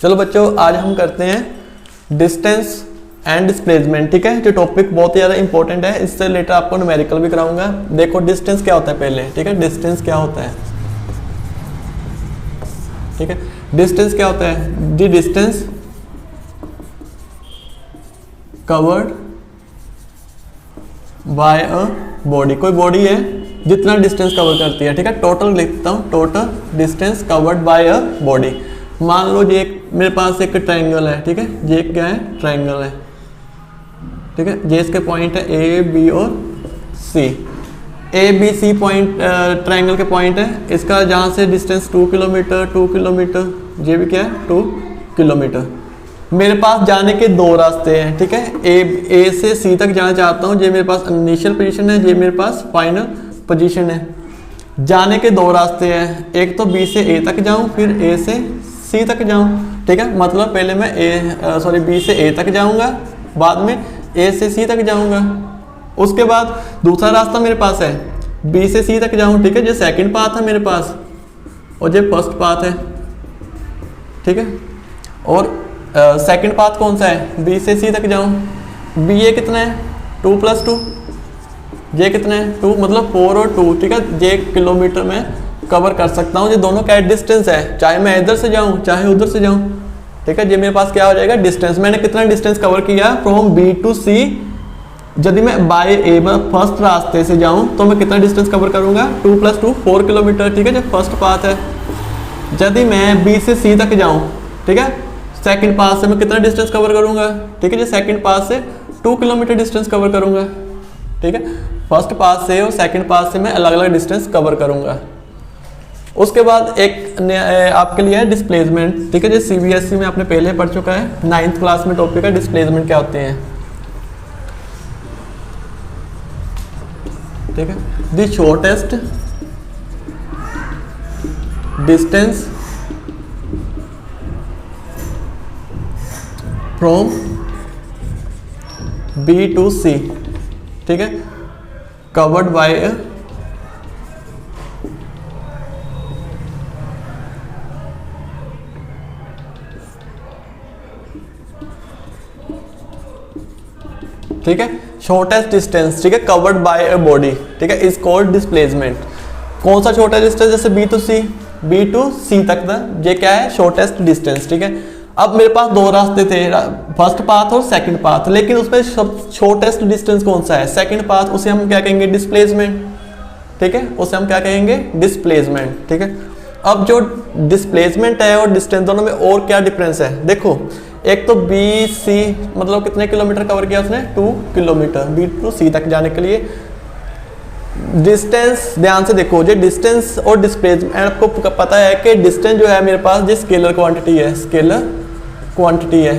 चलो बच्चों, आज हम करते हैं डिस्टेंस एंड डिस्प्लेसमेंट। ठीक है, जो टॉपिक बहुत ही ज़्यादा इंपॉर्टेंट है, इससे रिलेटेड आपको न्यूमेरिकल भी कराऊंगा। देखो डिस्टेंस क्या होता है पहले। ठीक है, डिस्टेंस क्या होता है। ठीक है, डिस्टेंस क्या होता है। The distance covered by a body. कोई बॉडी है जितना डिस्टेंस कवर करती है। ठीक है, टोटल लिखता हूँ, total distance covered by a body. मान लो ये मेरे पास एक ट्रायंगल है। ठीक है, ये क्या है, ट्रायंगल है। ठीक है, ये इसके पॉइंट है ए बी और C. A B C point triangle के पॉइंट है। इसका जहाँ से डिस्टेंस 2 किलोमीटर, 2 किलोमीटर, ये भी क्या है 2 किलोमीटर। मेरे पास जाने के दो रास्ते हैं। ठीक है, ए से सी तक जाना चाहता हूँ। ये मेरे पास इनिशियल पोजीशन है, ये मेरे पास फाइनल पोजीशन है। जाने के दो रास्ते हैं, एक तो बी से ए तक जाऊँ, फिर ए से सी तक जाऊँ। ठीक है, मतलब पहले मैं बी से ए तक जाऊँगा, बाद में ए से सी तक जाऊँगा। उसके बाद दूसरा रास्ता मेरे पास है, बी से सी तक जाऊँ। ठीक है, ये सेकंड पाथ है मेरे पास और ये फर्स्ट पाथ है। ठीक है, और सेकंड पाथ कौन सा है, बी से सी तक जाऊँ। बी ए कितना है 2 + 2, ये कितना है 2, मतलब 4 और 2। ठीक है, ये किलोमीटर में कवर कर सकता हूँ। ये दोनों क्या डिस्टेंस है, चाहे मैं इधर से जाऊँ चाहे उधर से जाऊँ। ठीक है, ये मेरे पास क्या हो जाएगा, डिस्टेंस। मैंने कितना डिस्टेंस कवर किया फ्रॉम बी टू सी। यदि मैं बाय ए फर्स्ट रास्ते से जाऊँ तो मैं कितना डिस्टेंस कवर करूँगा, 2 + 2 4 किलोमीटर। ठीक है, जो फर्स्ट पाथ है। यदि मैं बी से सी तक जाऊँ, ठीक है, सेकंड पाथ से मैं कितना डिस्टेंस कवर करूँगा। ठीक है, जो सेकंड पाथ से 2 किलोमीटर डिस्टेंस कवर करूँगा। ठीक है, फर्स्ट पाथ से और सेकंड पाथ से मैं अलग अलग डिस्टेंस कवर करूँगा। उसके बाद एक आपके लिए है डिस्प्लेसमेंट। ठीक है, जो सीबीएसई में आपने पहले पढ़ चुका है, 9th क्लास में टॉपिक है डिस्प्लेसमेंट क्या होते हैं। ठीक है, the shortest distance from B to C. ठीक है, कवर्ड बाय ठीक है, शॉर्टेस्ट डिस्टेंस। ठीक है, कवर्ड बाय अ बॉडी। ठीक है, इज कॉल्ड डिस्प्लेसमेंट। कौन सा छोटा डिस्टेंस, जैसे बी टू सी तक था, ये क्या है, शॉर्टेस्ट डिस्टेंस। ठीक है, अब मेरे पास दो रास्ते थे, फर्स्ट पाथ और सेकंड पाथ, लेकिन उसमें शॉर्टेस्ट डिस्टेंस कौन सा है, सेकंड पाथ। उसे हम क्या कहेंगे, डिस्प्लेसमेंट। ठीक है, उसे हम क्या कहेंगे, डिस्प्लेसमेंट। ठीक है, अब जो डिस्प्लेसमेंट है और डिस्टेंस, दोनों में और क्या डिफरेंस है। देखो, एक तो बी सी मतलब कितने किलोमीटर कवर किया उसने, 2 किलोमीटर बी टू सी तक जाने के लिए। डिस्टेंस ध्यान से देखो, जो डिस्टेंस और डिस्प्लेसमेंट, आपको पता है कि डिस्टेंस जो है मेरे पास जो स्केलर क्वांटिटी है, स्केलर क्वांटिटी है।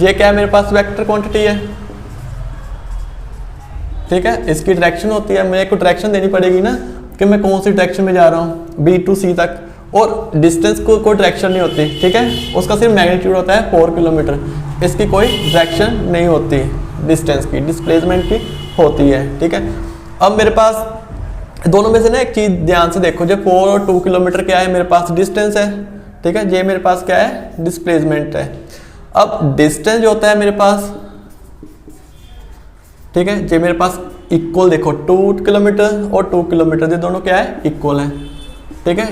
ये क्या है, मेरे पास वेक्टर क्वांटिटी है। ठीक है, इसकी डायरेक्शन होती है, मेरे को डायरेक्शन देनी पड़ेगी ना कि मैं कौन सी डायरेक्शन में जा रहा हूँ, बी टू सी तक। और डिस्टेंस को कोई डायरेक्शन नहीं होती। ठीक है, उसका सिर्फ मैग्नीट्यूड होता है 4 किलोमीटर, इसकी कोई डायरेक्शन नहीं होती डिस्टेंस की, डिस्प्लेसमेंट की होती है। ठीक है, अब मेरे पास दोनों में से ना एक चीज़ ध्यान से देखो, जो 4 और 2 किलोमीटर क्या है, मेरे पास डिस्टेंस है। ठीक है, ये मेरे पास क्या है, डिस्प्लेसमेंट है। अब डिस्टेंस जो होता है मेरे पास, ठीक है, ये मेरे पास इक्वल, देखो 2 किलोमीटर और 2 किलोमीटर, ये दोनों क्या है, इक्वल है। ठीक है,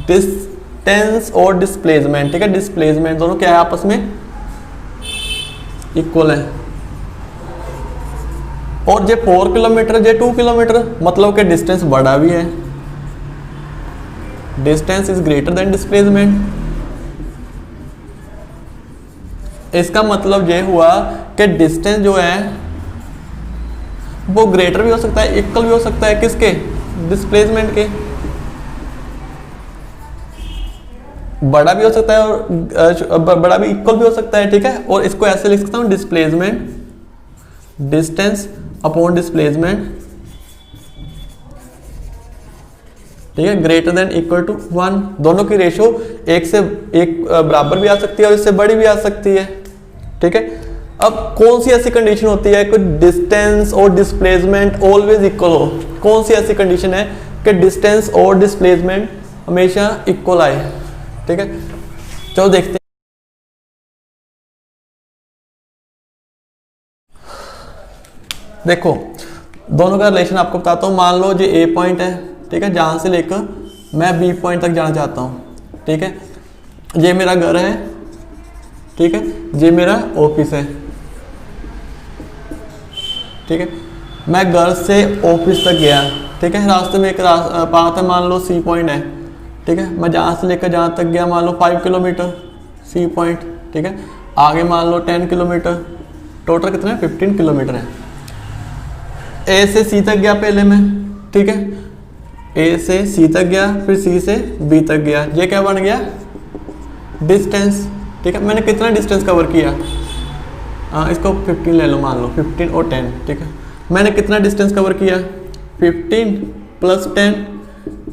डिस्टेंस और डिस्प्लेसमेंट, ठीक है, डिस्प्लेसमेंट दोनों क्या है, आपस में इक्वल है। और ये 4 किलोमीटर, ये 2 किलोमीटर, मतलब कि डिस्टेंस बड़ा भी है, distance is greater than displacement. इसका मतलब ये हुआ कि डिस्टेंस जो है वो ग्रेटर भी हो सकता है, इक्वल भी हो सकता है, किसके, डिस्प्लेसमेंट के। बड़ा भी हो सकता है और बड़ा भी, इक्वल भी हो सकता है। ठीक है, और इसको ऐसे लिख सकता हूँ, डिस्प्लेसमेंट, डिस्टेंस अपॉन डिस्प्लेसमेंट, ठीक है, ग्रेटर देन इक्वल टू 1। दोनों की रेशो एक से एक बराबर भी आ सकती है और इससे बड़ी भी आ सकती है। ठीक है, अब कौन सी ऐसी कंडीशन होती है कि डिस्टेंस और डिस्प्लेसमेंट ऑलवेज इक्वल हो। कौन सी ऐसी कंडीशन है कि डिस्टेंस और डिस्प्लेसमेंट हमेशा इक्वल आए। ठीक है, चलो देखते हैं। देखो दोनों का रिलेशन आपको बताता हूँ। मान लो जो ए पॉइंट है, ठीक है, जहाँ से लेकर मैं बी पॉइंट तक जाना चाहता हूँ, ठीक है, ये मेरा घर है, ठीक है, ये मेरा ऑफिस है, ठीक है, मैं घर से ऑफिस तक गया, ठीक है, रास्ते में एक पाथ है, मान लो सी पॉइंट है, ठीक है, मैं जहाँ से लेकर जहाँ तक गया मान लो 5 किलोमीटर सी पॉइंट, ठीक है, आगे मान लो 10 किलोमीटर, टोटल कितना है 15 किलोमीटर है। ए से सी तक गया पहले मैं, ठीक है, ए से सी तक गया, फिर सी से बी तक गया, ये क्या बन गया डिस्टेंस, ठीक है। मैंने कितना डिस्टेंस कवर किया, इसको 15 ले लो, मान लो 15 और 10, ठीक है, मैंने कितना डिस्टेंस कवर किया 15 + 10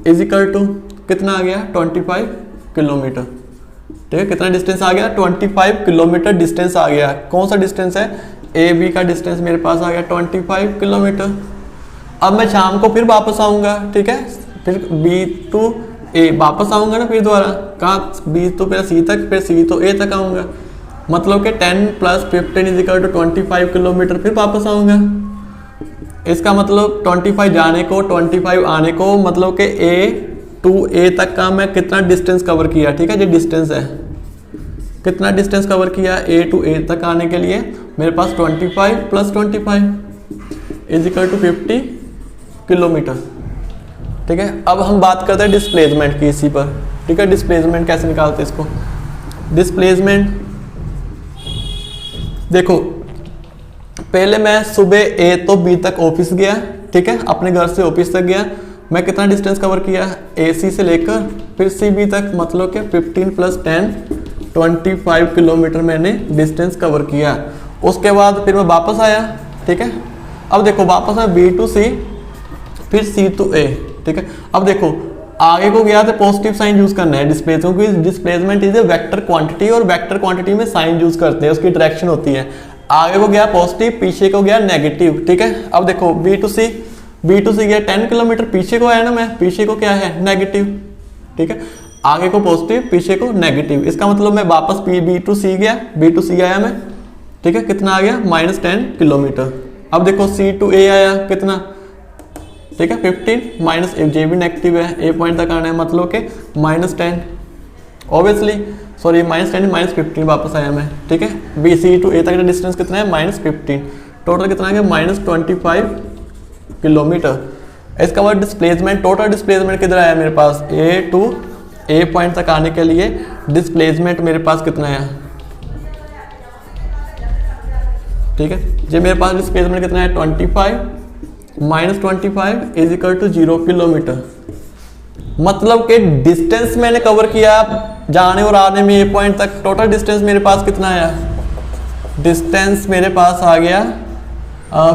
इज इक्वल टू कितना आ गया 25 किलोमीटर, ठीक है। कितना डिस्टेंस आ गया 25 किलोमीटर डिस्टेंस आ गया। कौन सा डिस्टेंस है, ए बी का डिस्टेंस मेरे पास आ गया 25 किलोमीटर। अब मैं शाम को फिर वापस आऊँगा, ठीक है, फिर बी टू ए वापस आऊँगा ना, फिर दोबारा कहाँ बी तो पहले सी तक, फिर सी तो ए तक आऊँगा, मतलब कि 10 + 15 इज इक्वल टू 25 किलोमीटर, फिर वापस आऊँगा। इसका मतलब 25 जाने को 25 आने को, मतलब कि ए टू ए तक का मैं कितना डिस्टेंस कवर किया, ठीक है, ये डिस्टेंस है, कितना डिस्टेंस कवर किया ए टू ए तक आने के लिए, मेरे पास 25 + 25 इज इक्वल टू 50 किलोमीटर, ठीक है। अब हम बात करते हैं डिस्प्लेसमेंट की इसी पर, ठीक है। डिस्प्लेसमेंट कैसे निकालते हैं इसको, डिस्प्लेसमेंट देखो, पहले मैं सुबह ए तो बी तक ऑफिस गया, ठीक है, अपने घर से ऑफिस तक गया, मैं कितना डिस्टेंस कवर किया ए सी से लेकर फिर सी बी तक, मतलब कि 15 + 10 25 किलोमीटर मैंने डिस्टेंस कवर किया। उसके बाद फिर मैं वापस आया, ठीक है। अब देखो वापस मैं बी टू सी फिर सी टू ए, ठीक है। अब देखो आगे को गया तो पॉजिटिव साइन यूज करना है डिस्प्लेसमेंट, क्योंकि displacement is a vector quantity और वेक्टर क्वांटिटी में साइन यूज करते हैं, उसकी डायरेक्शन होती है। आगे को गया पॉजिटिव, पीछे को गया नेगेटिव, ठीक है। अब देखो बी टू सी गया 10 किलोमीटर, पीछे को आया ना मैं, पीछे को क्या है नेगेटिव, ठीक है, आगे को पॉजिटिव पीछे को नेगेटिव। इसका मतलब मैं वापस बी टू सी गया, बी टू सी आया मैं, ठीक है, कितना आ गया -10 किलोमीटर। अब देखो सी टू ए आया कितना, ठीक है, 15 - जे भी नेगेटिव है, ए पॉइंट तक आना है, मतलब के -10 ऑब्वियसली, सॉरी -10 -15 वापस आया मैं, ठीक है। बी सी टू ए तक का डिस्टेंस कितना है -15, टोटल कितना आ गया -25 किलोमीटर। इसका बाद डिस्प्लेसमेंट, टोटल डिस्प्लेसमेंट किधर आया मेरे पास, ए टू ए पॉइंट तक आने के लिए डिस्प्लेसमेंट मेरे पास कितना है, ठीक है, ये मेरे पास डिस्प्लेसमेंट कितना है 25 -25 इज इक्वल टू 0 किलोमीटर। मतलब कि डिस्टेंस मैंने कवर किया जाने और आने में ए पॉइंट तक, टोटल डिस्टेंस मेरे पास कितना आया, डिस्टेंस मेरे पास आ गया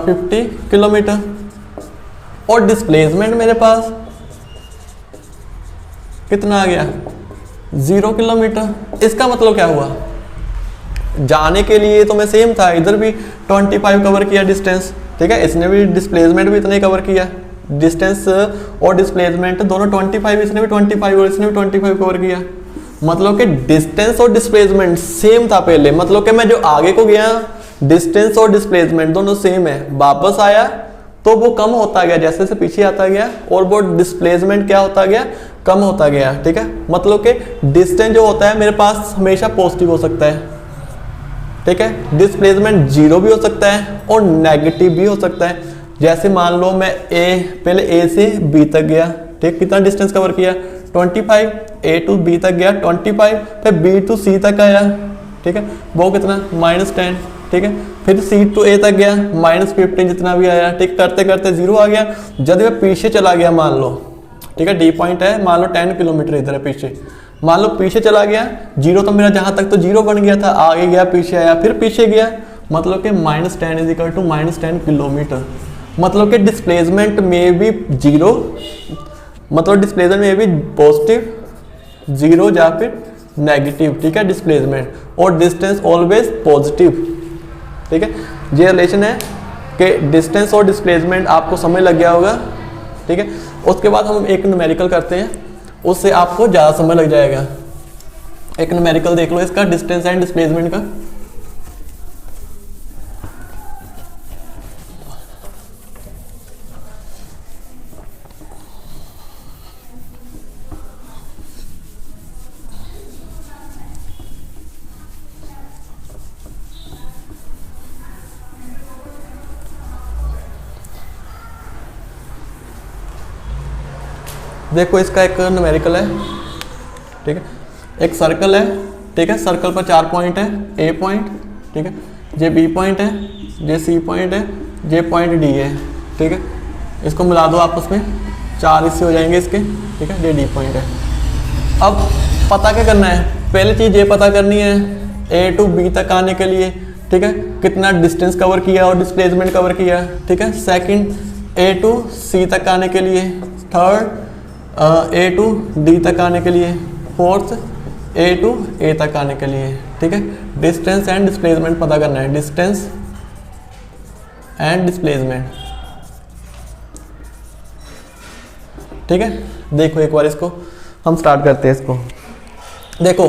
50 किलोमीटर, और डिस्प्लेसमेंट मेरे पास कितना आ गया 0 किलोमीटर। इसका मतलब क्या हुआ, जाने के लिए तो मैं सेम था, इधर भी 25 कवर किया डिस्टेंस, ठीक है, इसने भी डिस्प्लेसमेंट भी इतना ही कवर किया, डिस्टेंस और डिस्प्लेसमेंट दोनों 25, इसने भी 25 और इसने भी 25 कवर किया। मतलब कि डिस्टेंस और डिस्प्लेसमेंट सेम था पहले, मतलब कि मैं जो आगे को गया डिस्टेंस और डिस्प्लेसमेंट दोनों सेम है, वापस आया तो वो कम होता गया जैसे जैसे पीछे आता गया, और वो डिस्प्लेसमेंट क्या होता गया, कम होता गया, ठीक है। मतलब कि डिस्टेंस जो होता है मेरे पास हमेशा पॉजिटिव हो सकता है, ठीक है, डिस्प्लेसमेंट 0 भी हो सकता है और नेगेटिव भी हो सकता है। जैसे मान लो मैं पहले ए से बी तक गया, ठीक, कितना डिस्टेंस कवर किया 25, ए टू बी तक गया 25, फिर बी टू सी तक आया, ठीक है, वो कितना -10, ठीक है, फिर सी टू ए तक गया -15 जितना भी आया, ठीक, करते करते 0 आ गया। जब मैं पीछे चला गया मान लो, ठीक है, डी पॉइंट है, मान लो 10 किलोमीटर इधर है पीछे, मान लो पीछे चला गया 0, तो मेरा जहां तक तो 0 बन गया था, आगे गया पीछे आया फिर पीछे गया, मतलब कि -10 इज इक्वल टू -10 किलोमीटर। मतलब कि डिस्प्लेसमेंट में भी 0, मतलब डिस्प्लेसमेंट में भी पॉजिटिव 0 या फिर नेगेटिव, ठीक है, डिस्प्लेसमेंट, और डिस्टेंस ऑलवेज पॉजिटिव, ठीक है। ये रिलेशन है कि डिस्टेंस और डिस्प्लेसमेंट आपको समझ लग गया होगा, ठीक है। उसके बाद हम एक न्यूमेरिकल करते हैं, उससे आपको ज़्यादा समझ लग जाएगा। एक न्यूमेरिकल देख लो इसका, डिस्टेंस एंड डिस्प्लेसमेंट का। देखो इसका एक न्यूमेरिकल है, ठीक है, एक सर्कल है, ठीक है, सर्कल पर 4 पॉइंट है, ए पॉइंट, ठीक है, जे बी पॉइंट है, जे सी पॉइंट है, जे पॉइंट डी है, ठीक है, इसको मिला दो आपस में, 4 हिस्से हो जाएंगे इसके, ठीक है, जे डी पॉइंट है। अब पता क्या करना है, पहली चीज़ ये पता करनी है ए टू बी तक आने के लिए, ठीक है, कितना डिस्टेंस कवर किया और डिस्प्लेसमेंट कवर किया, ठीक है। सेकंड ए टू सी तक आने के लिए, थर्ड ए टू डी तक आने के लिए, फोर्थ ए टू ए तक आने के लिए, ठीक है। डिस्टेंस एंड डिस्प्लेसमेंट पता करना है, डिस्टेंस एंड डिस्प्लेसमेंट, ठीक है। देखो एक बार इसको हम स्टार्ट करते हैं इसको। देखो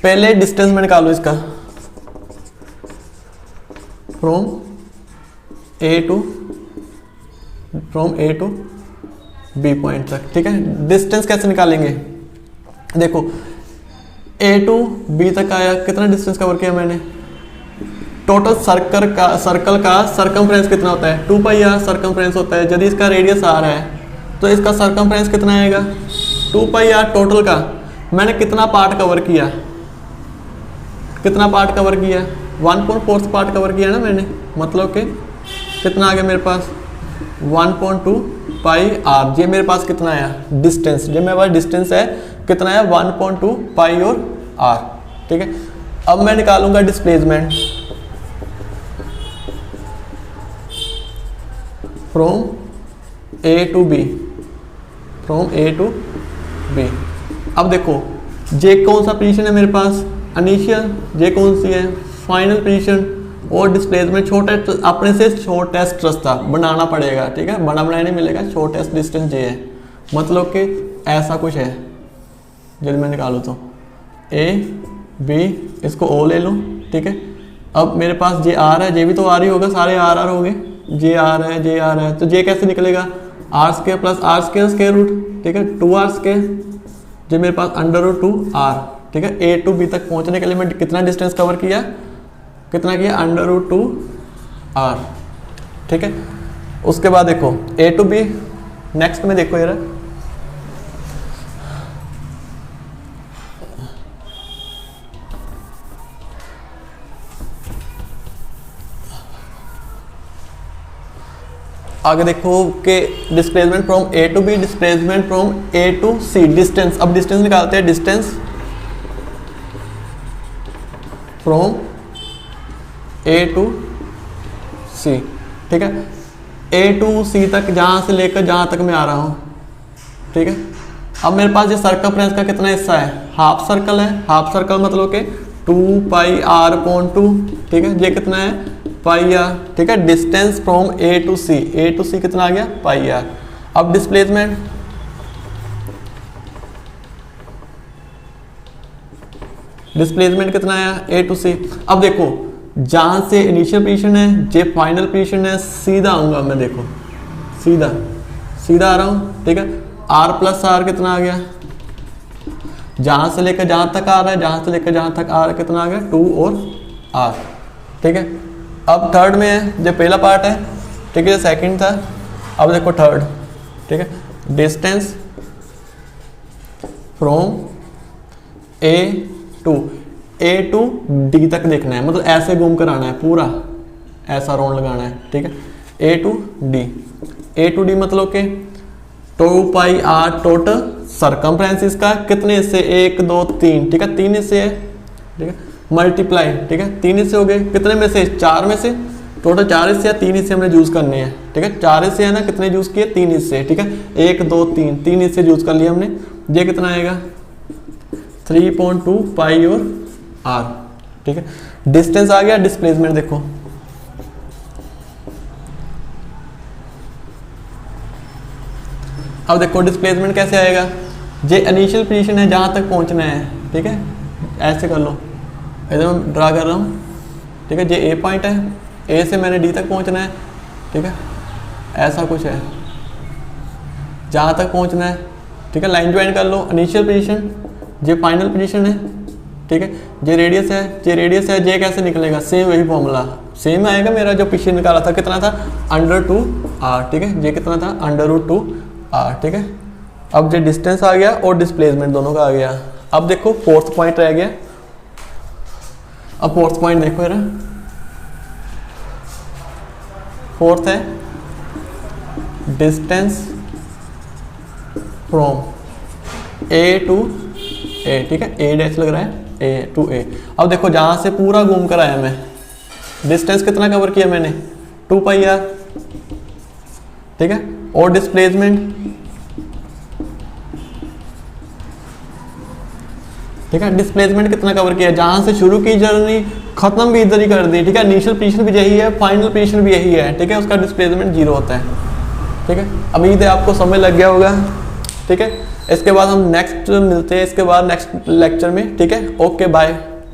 पहले डिस्टेंस में निकालो इसका, from A to B point तक, ठीक है। डिस्टेंस कैसे निकालेंगे, देखो ए टू बी तक आया, कितना डिस्टेंस कवर किया मैंने, टोटल सर्कल का सरकमफ्रेंस कितना होता है, 2 पाई आर सरकमफ्रेंस होता है। यदि इसका रेडियस आर है तो इसका सरकमफ्रेंस कितना आएगा, 2 पाई आर टोटल का। मैंने कितना पार्ट कवर किया, कितना पार्ट कवर किया, 1/4 पार्ट कवर किया ना मैंने, मतलब कि कितना आ गया मेरे पास 1.2 पाई आर। ये मेरे पास कितना आया डिस्टेंस, जो मेरे पास डिस्टेंस है कितना है 1.2 पाई और आर, ठीक है। अब मैं निकालूंगा displacement, from A to B, from A to B. अब देखो जे कौन सा पोजीशन है मेरे पास, इनिशियल, जे कौन सी है फाइनल पोजीशन, और डिस्प्लेसमेंट छोटे अपने से शॉर्टेस्ट रास्ता बनाना पड़ेगा, ठीक है, बड़ा बनाने मिलेगा, शॉर्टेस्ट डिस्टेंस जे है, मतलब कि ऐसा कुछ है। जब मैं निकालूँ तो ए बी, इसको ओ ले लूँ, ठीक है। अब मेरे पास जे आर है, जे भी तो आर ही होगा, सारे आर आर हो गए, जे आर है, जे आर है, तो जे कैसे निकलेगा, R square plus R square square root, ठीक है, 2r स्क्वायर, जो मेरे पास √2r, ठीक है। ए टू बी तक पहुँचने के लिए मैं कितना डिस्टेंस कवर किया, कितना किया, √2r, ठीक है। उसके बाद देखो ए टू बी, नेक्स्ट में देखो यार, आगे देखो कि displacement from A to B, displacement from A to C, distance. अब डिस्टेंस निकालते हैं, distance from A to C, ठीक है। ए टू सी तक, जहाँ से लेकर जहाँ तक मैं आ रहा हूँ, ठीक है। अब मेरे पास ये सर्कमफ्रेंस का कितना हिस्सा है, हाफ सर्कल है, हाफ सर्कल मतलब कि 2 पाई r/2, ठीक है। ये कितना है पाई आर, ठीक है। Distance from A to C, A to C कितना आ गया पाई आर। अब डिस्प्लेसमेंट, डिस्प्लेसमेंट कितना आया ए टू सी। अब देखो जहां से इनिशियल पोजीशन है, जे फाइनल पोजीशन है, सीधा आऊंगा मैं, देखो सीधा सीधा आ रहा हूं, ठीक है। r प्लस आर कितना आ गया, जहां से लेकर जहां तक आ रहा है, जहां से लेकर जहां तक आ रहा है, कितना आ गया 2 और r, ठीक है। अब थर्ड में है, जो पहला पार्ट है, ठीक है, सेकंड था, अब देखो थर्ड, ठीक है। Distance from A to D तक देखना है, मतलब ऐसे घूम कर आना है, पूरा ऐसा राउंड लगाना है, ठीक है। ए टू डी मतलब के 2 पाई आर टोटल सरकमफ्रेंस इसका, कितने हिस्से 1 2 3, ठीक है, 3 हिस्से है, ठीक है, मल्टीप्लाई, ठीक है, 3 हिस्से हो गए, कितने में से 4 में से, टोटल 4 हिस्से है, 3 हिस्से हमने यूज करने हैं, ठीक है। 4 हिस्से है ना, कितने यूज किए 3 हिस्से, ठीक है, 1 2 3, 3 हिस्से यूज कर लिए हमने। ये कितना आएगा 3.2 पाई और आर, ठीक है। डिस्टेंस आ गया। डिस्प्लेसमेंट देखो, अब देखो डिस्प्लेसमेंट कैसे आएगा, जे इनिशियल पोजीशन है जहां तक पहुंचना है, ठीक है, ऐसे कर लो, इधर मैं ड्रा कर रहा हूँ, ठीक है। ये ए पॉइंट है, ए से मैंने डी तक पहुँचना है, ठीक है, ऐसा कुछ है, जहाँ तक पहुँचना है, ठीक है। लाइन ज्वाइन कर लो, इनिशियल पोजीशन, ये फाइनल पोजीशन है, ठीक है। ये रेडियस है, ये रेडियस है, ये कैसे निकलेगा, सेम वही फॉर्मूला सेम आएगा मेरा जो पीछे निकाला था, कितना था √2r, ठीक है। ये कितना था √2r, ठीक है। अब ये डिस्टेंस आ गया और डिस्प्लेसमेंट दोनों का आ गया। अब देखो फोर्थ पॉइंट रह गया, अब फोर्थ पॉइंट देखो यार, फोर्थ है distance from A to A, ठीक है, A डैश लग रहा है, A टू A। अब देखो जहां से पूरा घूम कर आया मैं, डिस्टेंस कितना कवर किया मैंने 2πr, ठीक है। और डिस्प्लेसमेंट, ठीक है, डिस्प्लेसमेंट कितना कवर किया, जहां से शुरू की जर्नी खत्म भी इधर ही कर दी, ठीक है। इनिशियल पोजीशन भी यही है, फाइनल पोजीशन भी यही है, ठीक है। उसका डिस्प्लेसमेंट 0 होता है, ठीक है। उम्मीद है आपको समझ लग गया होगा, ठीक है। इसके बाद हम नेक्स्ट मिलते हैं, इसके बाद नेक्स्ट लेक्चर में, ठीक है। Okay bye.